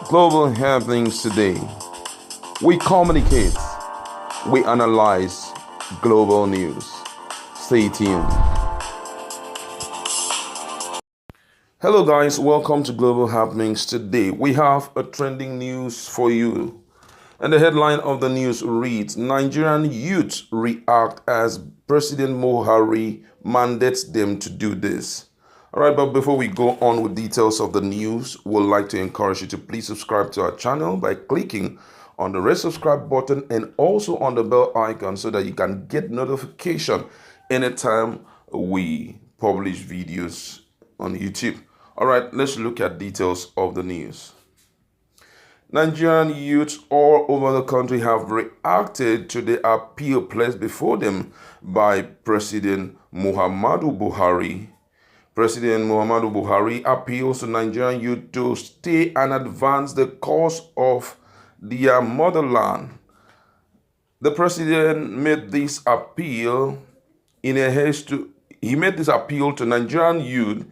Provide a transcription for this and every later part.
Global happenings today. We communicate, we analyze global news. Stay tuned. Hello, guys, welcome to Global Happenings today. We have a trending news for you. And the headline of the news reads Nigerian youth react as President Buhari mandates them to do this. All right, but before we go on with details of the news, we'd like to encourage you to please subscribe to our channel by clicking on the red subscribe button and also on the bell icon so that you can get notification anytime we publish videos on YouTube. All right, let's look at details of the news. Nigerian youths all over the country have reacted to the appeal placed before them by President Muhammadu Buhari. President Muhammadu Buhari appeals to Nigerian youth to stay and advance the cause of their motherland. The president made this appeal to Nigerian youth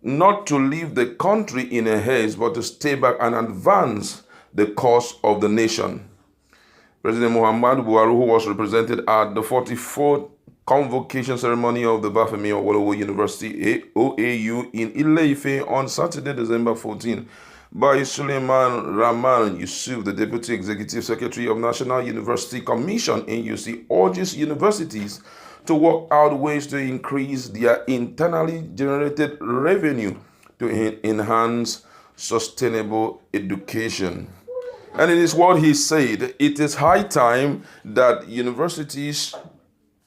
not to leave the country in a haste, but to stay back and advance the cause of the nation. President Muhammadu Buhari, who was represented at the 44th convocation ceremony of the Bafemi Awolowo University OAU in Ile-Ife on Saturday, December 14, by Suleiman Rahman Yusuf, the Deputy Executive Secretary of National University Commission (NUC), urges universities to work out ways to increase their internally generated revenue to enhance sustainable education. And it is what he said, it is high time that universities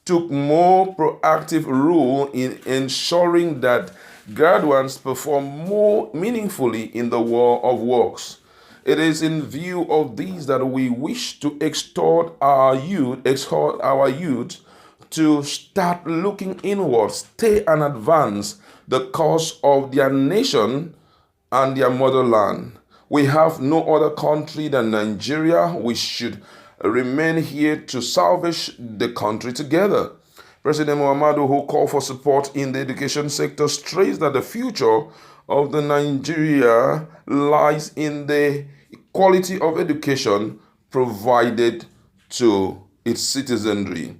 took more proactive role in ensuring that graduates perform more meaningfully in the world of works. It is in view of these that we wish to exhort our youth to start looking inward, stay and advance the cause of their nation and their motherland. We have no other country than Nigeria. We should remain here to salvage the country together. President Muhammadu, who called for support in the education sector, stressed that the future of the Nigeria lies in the quality of education provided to its citizenry.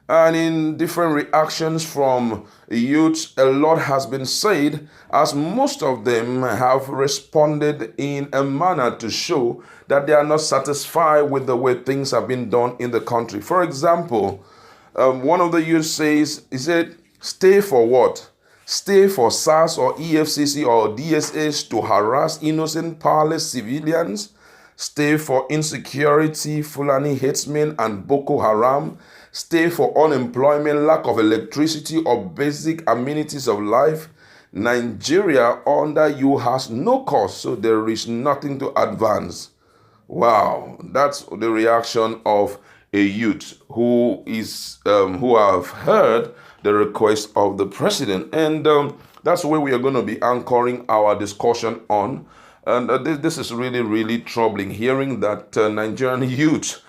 And in different reactions from youths, a lot has been said, as most of them have responded in a manner to show that they are not satisfied with the way things have been done in the country. For example, one of the youths he said, stay for what? Stay for SARS or EFCC or DSS to harass innocent, powerless civilians? Stay for insecurity, Fulani herdsmen and Boko Haram? Stay for unemployment, lack of electricity or basic amenities of life? Nigeria under you has no cause, so there is nothing to advance. Wow, that's the reaction of a youth who have heard the request of the president, and that's where we are going to be anchoring our discussion on. And this is really, really troubling, hearing that Nigerian youth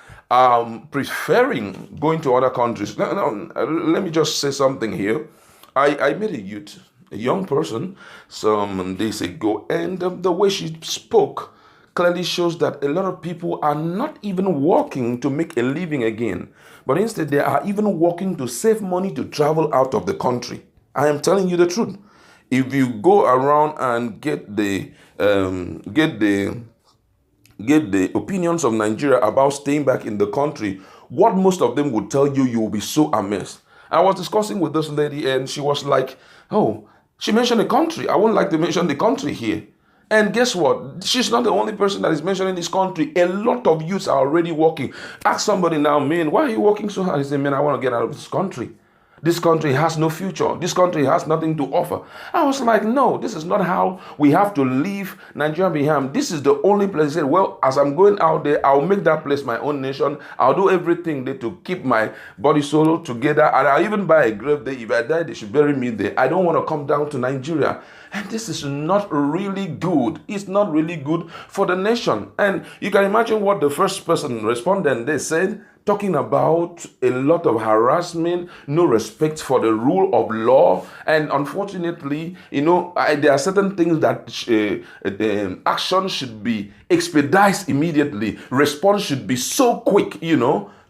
preferring going to other countries. Now, let me just say something here. I met a youth, a young person, some days ago, and the way she spoke clearly shows that a lot of people are not even working to make a living again, but instead they are even working to save money to travel out of the country. I am telling you the truth. If you go around and get the opinions of Nigeria about staying back in the country, what most of them would tell you, you will be so amazed. I was discussing with this lady and she was like, oh, she mentioned a country. I wouldn't like to mention the country here. And guess what? She's not the only person that is mentioning this country. A lot of youths are already working. Ask somebody now, man, why are you working so hard? He said, man, I want to get out of this country. This country has no future. This country has nothing to offer. I was like, no, this is not how we have to leave Nigeria behind. This is the only place. He said, well, as I'm going out there, I'll make that place my own nation. I'll do everything there to keep my body, soul together. And I'll even buy a grave there. If I die, they should bury me there. I don't want to come down to Nigeria. And this is not really good. It's not really good for the nation. And you can imagine what the first person respondent, they said, talking about a lot of harassment, no respect for the rule of law. And unfortunately, there are certain things that the action should be expedited immediately. Response should be so quick,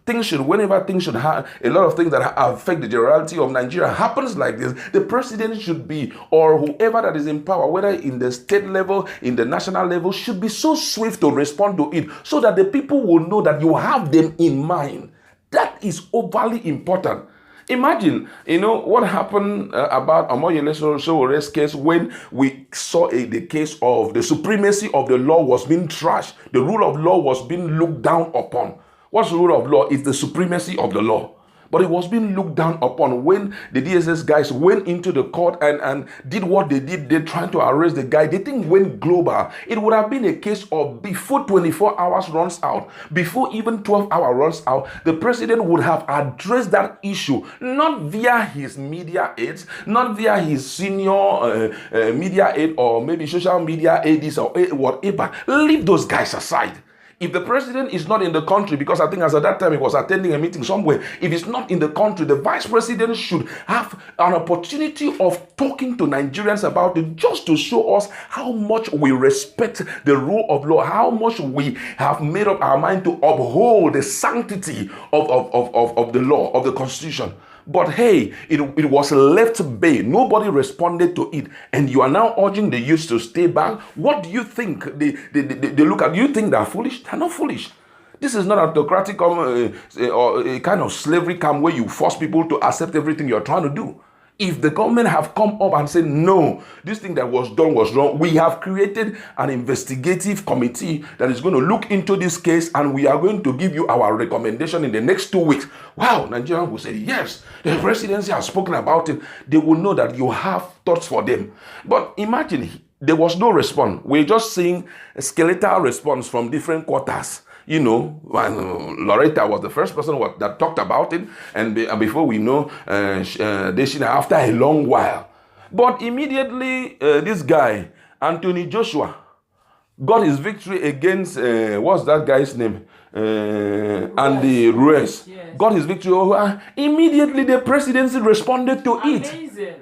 whenever things should have a lot of things that affect the generality of Nigeria happens like this, the president should be, or whoever that is in power, whether in the state level, in the national level, should be so swift to respond to it so that the people will know that you have them in mind. That is overly important. Imagine, what happened about Omoyele Sowore's case when we saw the case of the supremacy of the law was being trashed. The rule of law was being looked down upon. What's the rule of law? It's the supremacy of the law. But it was being looked down upon when the DSS guys went into the court and did what they did. They're trying to arrest the guy. The thing went global. It would have been a case of before 24 hours runs out, before even 12 hours runs out, the president would have addressed that issue, not via his media aides, not via his senior media aide or maybe social media aides or whatever. Leave those guys aside. If the president is not in the country, because I think as at that time he was attending a meeting somewhere, if he's not in the country, the vice president should have an opportunity of talking to Nigerians about it, just to show us how much we respect the rule of law, how much we have made up our mind to uphold the sanctity of the law, of the constitution. But hey, it was left bay. Nobody responded to it. And you are now urging the youth to stay back. What do you think they look at? You think they're foolish? They're not foolish. This is not autocratic or a kind of slavery camp where you force people to accept everything you're trying to do. If the government have come up and said, no, this thing that was done was wrong, we have created an investigative committee that is going to look into this case and we are going to give you our recommendation in the next 2 weeks. Wow, Nigerians will say, yes, the presidency has spoken about it. They will know that you have thoughts for them. But imagine, there was no response. We're just seeing a skeletal response from different quarters. Loretta was the first person that talked about it, and before we know, Deshina, after a long while. But immediately, this guy, Anthony Joshua, got his victory against, what's that guy's name? Andy Ruiz. Yes. Got his victory over. Immediately, the presidency responded to it. Amazing.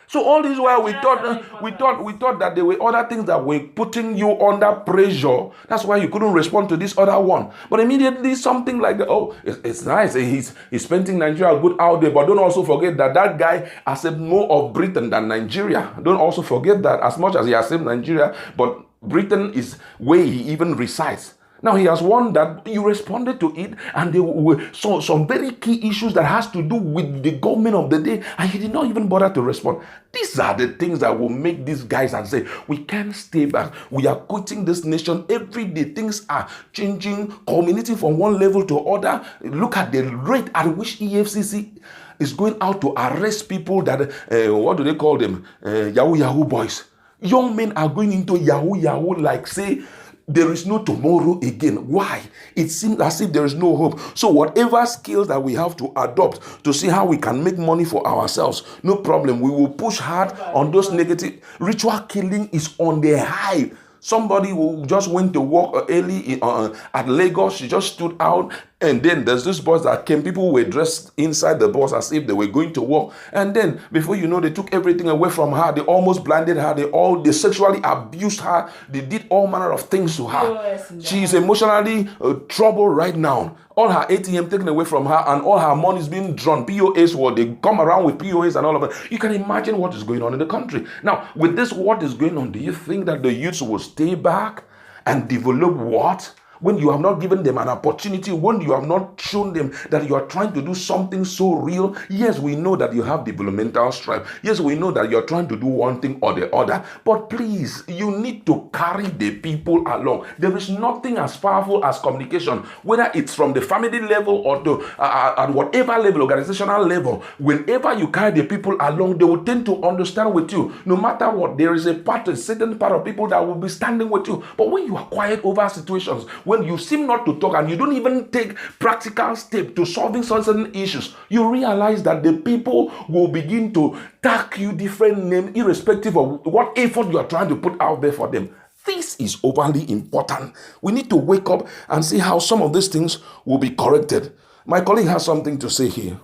So all this while we thought that there were other things that were putting you under pressure. That's why you couldn't respond to this other one. But immediately something like that, it's nice. He's painting Nigeria good out there. But don't also forget that guy accepts more of Britain than Nigeria. Don't also forget that, as much as he accepts Nigeria, but Britain is where he even resides. Now he has won that. You responded to it, and there were some very key issues that has to do with the government of the day, and he did not even bother to respond. These are the things that will make these guys and say, we can't stay back. We are quitting this nation. Every day things are changing, culminating from one level to other. Look at the rate at which EFCC is going out to arrest people that, what do they call them? Yahoo boys. Young men are going into Yahoo like, say, there is no tomorrow again. Why? It seems as if there is no hope. So whatever skills that we have to adopt to see how we can make money for ourselves, no problem. We will push hard on those negative. Ritual killing is on the high. Somebody who just went to work early at Lagos, she just stood out, and then there's this bus that came. People were dressed inside the bus as if they were going to work, and then before you know, they took everything away from her. They almost blinded her. They sexually abused her. They did all manner of things to her. She is emotionally troubled right now. All her ATM taken away from her, and all her money is being drawn. POS, they come around with POS and all of that. You can imagine what is going on in the country. Now, with this, what is going on? Do you think that the youths will stay back and develop what? When you have not given them an opportunity, when you have not shown them that you are trying to do something so real. Yes, we know that you have developmental strife. Yes, we know that you're trying to do one thing or the other. But please, you need to carry the people along. There is nothing as powerful as communication, whether it's from the family level or at whatever level, organizational level. Whenever you carry the people along, they will tend to understand with you. No matter what, there is a certain part of people that will be standing with you. But when you are quiet over situations, when you seem not to talk and you don't even take practical steps to solving certain issues, you realize that the people will begin to tag you different names irrespective of what effort you are trying to put out there for them. This is overly important. We need to wake up and see how some of these things will be corrected. My colleague has something to say here.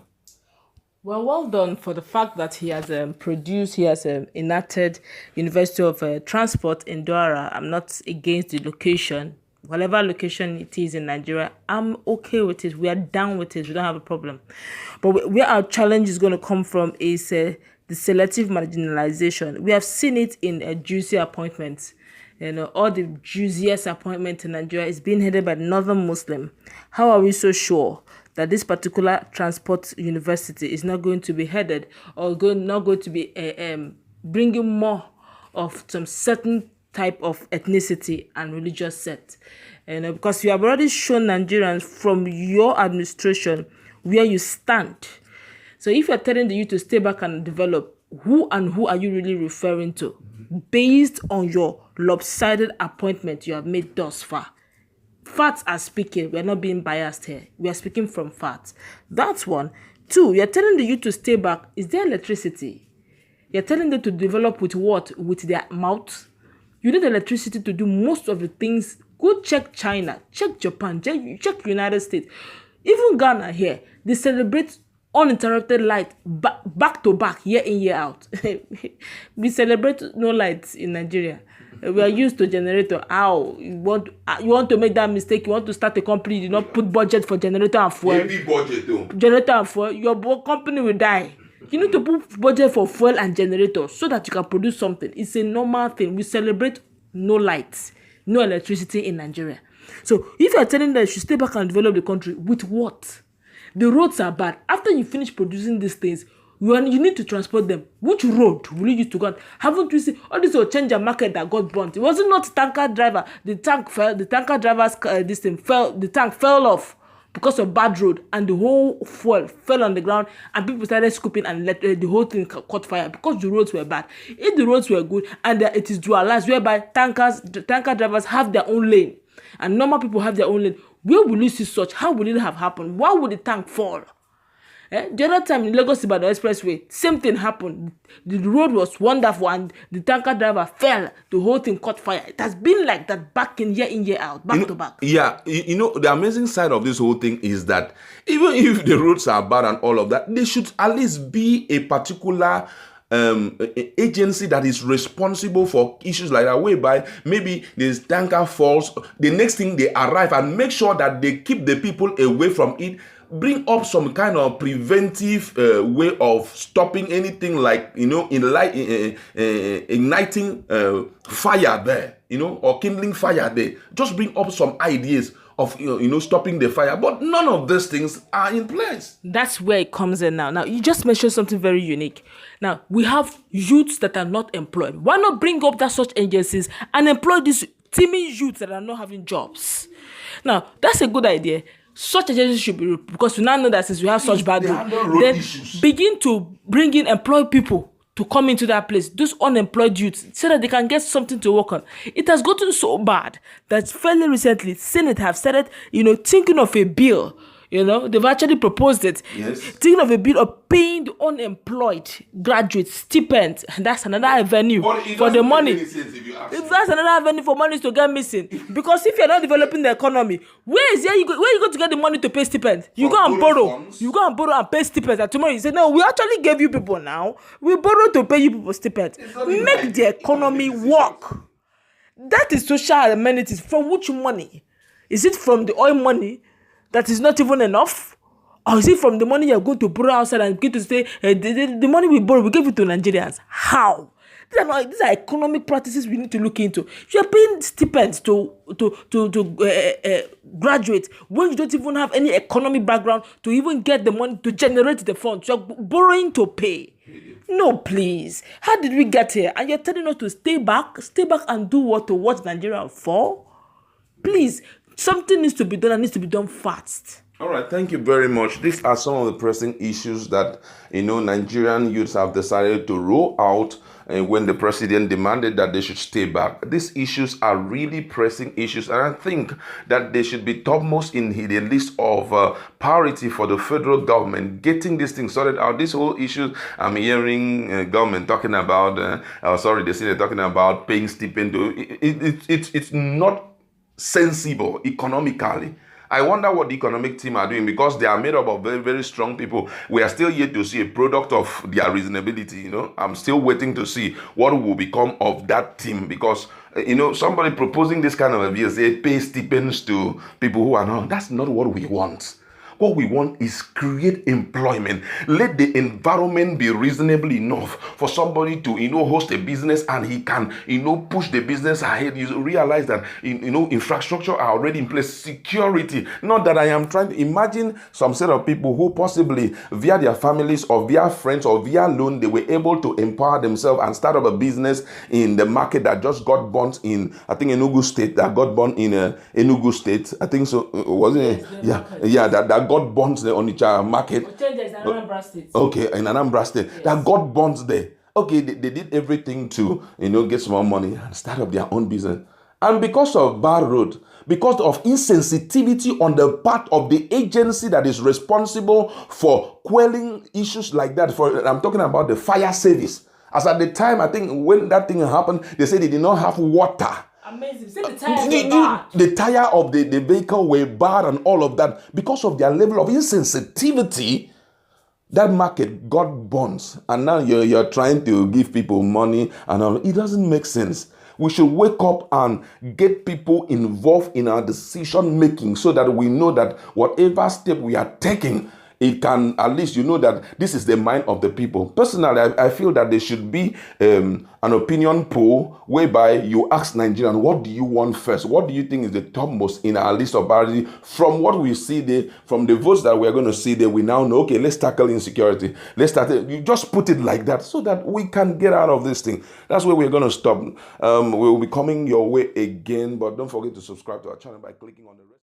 Well done for the fact that he has enacted University of Transport in Douala. I'm not against the location. Whatever location it is in Nigeria, I'm okay with it. We are down with it. We don't have a problem. But where our challenge is going to come from is the selective marginalization. We have seen it in juicy appointments. All the juiciest appointment in Nigeria is being headed by the Northern Muslim. How are we so sure that this particular transport university is not going to be headed or not going to be bringing more of some certain type of ethnicity and religious sect? Because you have already shown Nigerians from your administration where you stand. So if you're telling the youth to stay back and develop, who are you really referring to? Based on your lopsided appointment you have made thus far. Facts are speaking. We're not being biased here. We are speaking from facts. That's one. Two, you're telling the youth to stay back. Is there electricity? You're telling them to develop with what? With their mouth? You need electricity to do most of the things. Go check China, check Japan, check United States. Even Ghana here, they celebrate uninterrupted light back to back, year in, year out. We celebrate no lights in Nigeria. We are used to generator. How you want to make that mistake? You want to start a company, you do not put budget for generator and fuel. Heavy budget though. Generator and fuel, your company will die. You need to put budget for fuel and generator so that you can produce something. It's a normal thing. We celebrate no lights, no electricity in Nigeria. So if you are telling them you should stay back and develop the country, with what? The roads are bad. After you finish producing these things, you need to transport them. Which road will you use to go? Haven't you seen all this will change a market that got burnt? It wasn't not tanker driver. The tank fell. The tanker driver's The tank fell off because of bad road, and the whole fuel fell on the ground, and people started scooping and let the whole thing caught fire because the roads were bad. If the roads were good and it is dualized, whereby tanker drivers have their own lane and normal people have their own lane, where will you see such? How would it have happened? Why would the tank fall? The other time in Lagos-Ibadan Expressway, same thing happened. The road was wonderful and the tanker driver fell. The whole thing caught fire. It has been like that back in, year out, back to back. Yeah, the amazing side of this whole thing is that even if the roads are bad and all of that, there should at least be a particular agency that is responsible for issues like that, whereby maybe this tanker falls, the next thing they arrive and make sure that they keep the people away from it, bring up some kind of preventive way of stopping anything like, igniting fire there, or kindling fire there. Just bring up some ideas of, stopping the fire. But none of these things are in place. That's where it comes in now. Now, you just mentioned something very unique. Now, we have youths that are not employed. Why not bring up that such agencies and employ these teeming youths that are not having jobs? Now, that's a good idea. Such agencies should be, because we now know that since we have such bad road, then begin to bring in employed people to come into that place, those unemployed youths, so that they can get something to work on. It has gotten so bad that fairly recently, Senate have started, thinking of a bill. They've actually proposed it. Yes. Thinking of a bill of paying the unemployed graduates stipends. And that's another avenue for the money. That's another avenue for money to get missing. Because if you're not developing the economy, where you go to get the money to pay stipends? You go and borrow. Funds. You go and borrow and pay stipends. And tomorrow you say, no, we actually gave you people now. We borrow to pay you people stipends. Make the economy work. That is social amenities. From which money? Is it from the oil money that is not even enough? Or is it from the money you're going to borrow outside and get to say, the money we borrow, we give it to Nigerians? How? These are economic practices we need to look into. You're paying stipends to graduates when you don't even have any economic background to even get the money to generate the funds. You're borrowing to pay. No, please. How did we get here? And you're telling us to stay back and do what? To watch Nigeria fall? Please. Something needs to be done and needs to be done fast. All right, thank you very much. These are some of the pressing issues that, Nigerian youths have decided to roll out when the president demanded that they should stay back. These issues are really pressing issues, and I think that they should be topmost in the list of priority for the federal government, getting this thing sorted out. This whole issue, I'm hearing government talking about, they say they're talking about paying stipend. It's not sensible economically. I wonder what the economic team are doing, because they are made up of very, very strong people. We are still yet to see a product of their reasonability. I'm still waiting to see what will become of that team, because somebody proposing this kind of a view, say pay stipends to people who are not. That's not what we want. What we want is create employment. Let the environment be reasonable enough for somebody to, host a business, and he can, push the business ahead. You realize that, infrastructure are already in place. Security. Not that I am trying to imagine some set of people who possibly via their families or via friends or via loan, they were able to empower themselves and start up a business in the market that just got burnt in, I think, Enugu State, that got burnt in Enugu State. I think so. Wasn't it? Yeah, that got burnt there on the market. Okay, in Anambra State. Yes. That got burnt there. Okay, they did everything to, get some more money and start up their own business. And because of bad road, because of insensitivity on the part of the agency that is responsible for quelling issues like that, I'm talking about the fire service. As at the time, I think when that thing happened, they said they did not have water. Amazing. See, the tires were bad. The tire of the vehicle were bad and all of that. Because of their level of insensitivity, that market got burnt. And now you're trying to give people money and all. It doesn't make sense. We should wake up and get people involved in our decision making, so that we know that whatever step we are taking, it can, at least that this is the mind of the people. Personally, I feel that there should be an opinion poll whereby you ask Nigerians, what do you want first? What do you think is the topmost in our list of priority? From what we see there, from the votes that we're going to see there, we now know, okay, let's tackle insecurity. Let's start it. You just put it like that so that we can get out of this thing. That's where we're going to stop. We'll be coming your way again, but don't forget to subscribe to our channel by clicking on the